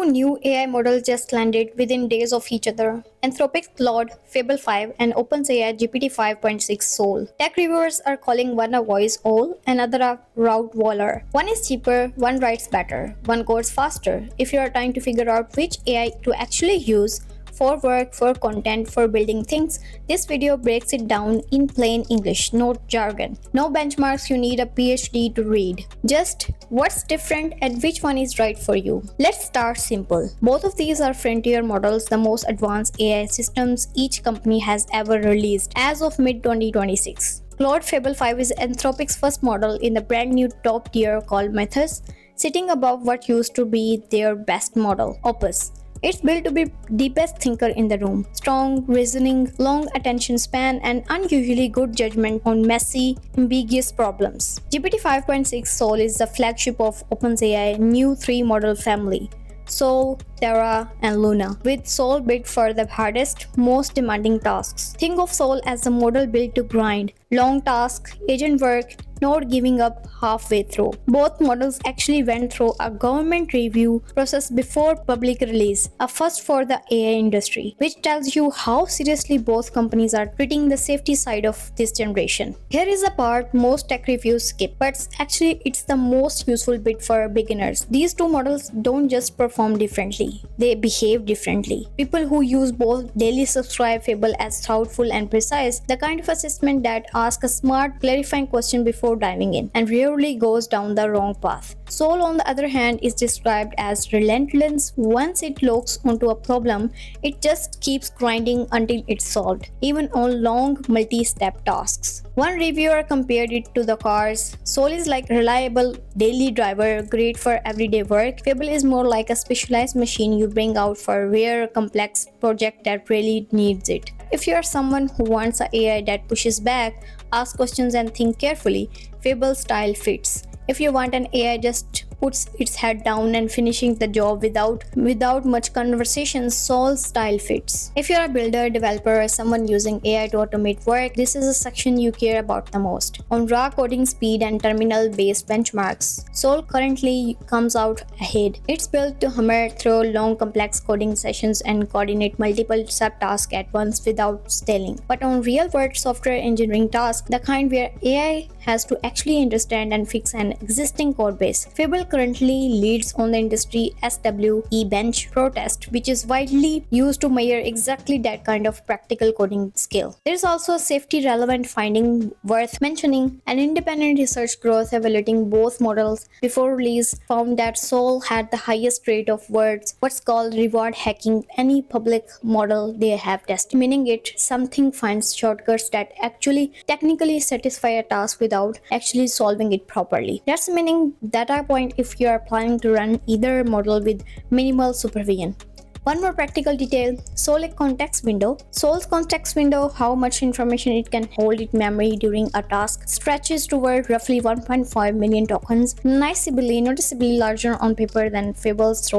Two new AI models just landed within days of each other: Anthropic Claude Fable 5 and OpenAI GPT-5.6 Sol. Tech reviewers are calling one a voice owl, another a route waller. One is cheaper, one writes better, one codes faster. If you are trying to figure out which AI to actually use, for work, for content, for building things, this video breaks it down in plain English, no jargon. No benchmarks you need a PhD to read. Just what's different and which one is right for you. Let's start simple. Both of these are frontier models, the most advanced AI systems each company has ever released as of mid-2026. Claude Fable 5 is Anthropic's first model in the brand new top tier called Mythos, sitting above what used to be their best model, Opus. It's built to be deepest thinker in the room. Strong reasoning, long attention span, and unusually good judgment on messy, ambiguous problems. GPT 5.6 Sol is the flagship of OpenAI's new three-model family: Sol, Terra, and Luna, with Sol built for the hardest, most demanding tasks. Think of Sol as the model built to grind, long tasks, agent work, not giving up halfway through. Both models actually went through a government review process before public release, a first for the AI industry, which tells you how seriously both companies are treating the safety side of this generation. Here is a part most tech reviews skip, but actually it's the most useful bit for beginners. These two models don't just perform differently, they behave differently. People who use both daily subscribe Fable as thoughtful and precise, the kind of assessment that asks a smart, clarifying question before diving in, and rarely goes down the wrong path. Sol, on the other hand, is described as relentless. Once it locks onto a problem, it just keeps grinding until it's solved, even on long, multi-step tasks. One reviewer compared it to the cars. Sol is like reliable daily driver, great for everyday work. Fable is more like a specialized machine you bring out for rare, complex project that really needs it. If you are someone who wants an AI that pushes back, asks questions, and think carefully, Fable style fits. If you want an AI just puts its head down and finishing the job without much conversation, Sol style fits. If you're a builder, developer, or someone using AI to automate work, this is a section you care about the most. On raw coding speed and terminal-based benchmarks, Sol currently comes out ahead. It's built to hammer through long, complex coding sessions and coordinate multiple subtasks at once without stalling. But on real-world software engineering tasks, the kind where AI has to actually understand and fix an existing code base, Fable currently leads on the industry SWE bench protest, which is widely used to measure exactly that kind of practical coding skill. There is also a safety relevant finding worth mentioning. An independent research group evaluating both models before release found that Sol had the highest rate of what's called reward hacking any public model they have tested, meaning it something finds shortcuts that actually technically satisfy a task without actually solving it properly. That's meaning data point if you are planning to run either model with minimal supervision. One more practical detail: Sol's context window, how much information it can hold in memory during a task, stretches toward roughly 1.5 million tokens, noticeably larger on paper than Fable's.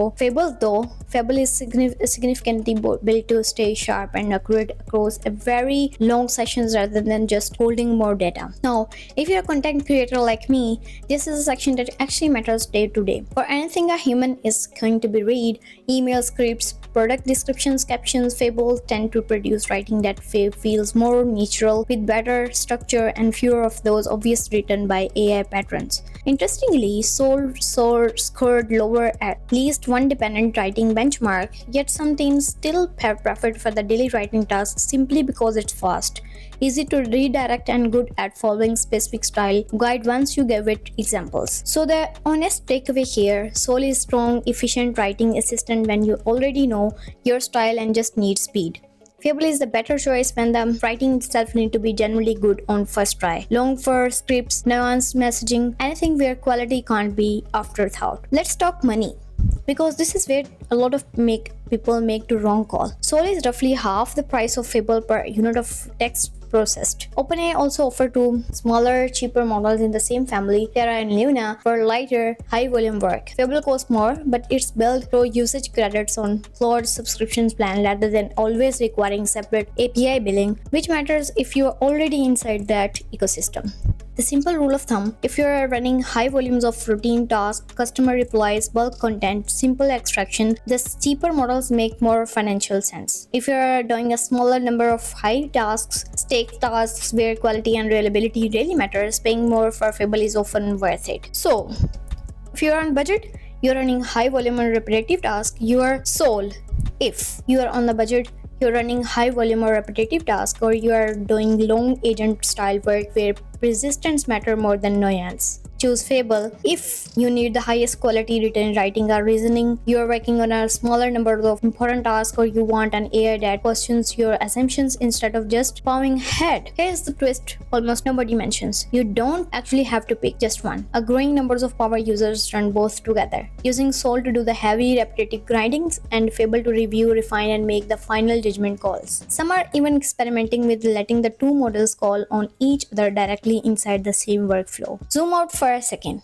Fable is significantly built to stay sharp and accurate across a very long sessions rather than just holding more data. Now, if you're a content creator like me, this is a section that actually matters day to day. For anything a human is going to be read, email scripts, product descriptions, captions, Fable tend to produce writing that feels more natural, with better structure and fewer of those obvious written by AI patterns. Interestingly, Sol scored lower at least one dependent writing benchmark, yet some teams still have preferred for the daily writing tasks simply because it's fast, easy to redirect, and good at following specific style guide once you give it examples. So the honest takeaway here: Sol is strong, efficient writing assistant when you already know your style and just need speed. Fable is the better choice when the writing itself need to be generally good on first try. Long for scripts, nuanced messaging, anything where quality can't be afterthought. Let's talk money, because this is where a lot of people make the wrong call. Sol is roughly half the price of Fable per unit of text processed. OpenAI also offered two smaller, cheaper models in the same family, Terra and Luna, for lighter, high-volume work. Fable costs more, but it's built through usage credits on Claude subscriptions plan rather than always requiring separate API billing, which matters if you're already inside that ecosystem. The simple rule of thumb: if you are running high volumes of routine tasks, customer replies, bulk content, simple extraction, the cheaper models make more financial sense. If you are doing a smaller number of high tasks, stake tasks where quality and reliability really matters, paying more for Fable is often worth it. So, if you are on budget, you're running high volume and repetitive tasks, you are Sol. If you are on the budget, you're running high volume or repetitive tasks, or you are doing long agent style work where persistence matter more than nuance, choose Fable. If you need the highest quality written writing or reasoning, you are working on a smaller number of important tasks, or you want an AI that questions your assumptions instead of just plowing ahead. Here's the twist almost nobody mentions: you don't actually have to pick just one. A growing numbers of power users run both together, using Sol to do the heavy repetitive grindings and Fable to review, refine, and make the final judgment calls. Some are even experimenting with letting the two models call on each other directly inside the same workflow. Zoom out for a second.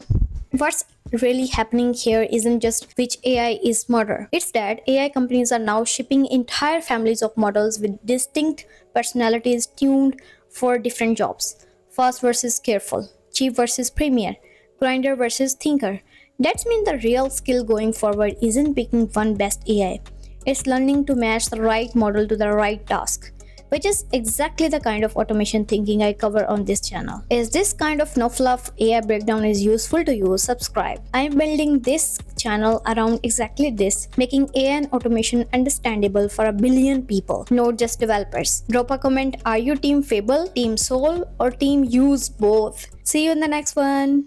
What's really happening here isn't just which AI is smarter. It's that AI companies are now shipping entire families of models with distinct personalities tuned for different jobs. Fast versus careful, cheap versus premier, grinder versus thinker. That means the real skill going forward isn't picking one best AI. It's learning to match the right model to the right task, which is exactly the kind of automation thinking I cover on this channel. If this kind of no-fluff AI breakdown is useful to you, subscribe. I'm building this channel around exactly this, making AI and automation understandable for 1 billion people, not just developers. Drop a comment: are you team Fable, team Sol, or team use both? See you in the next one.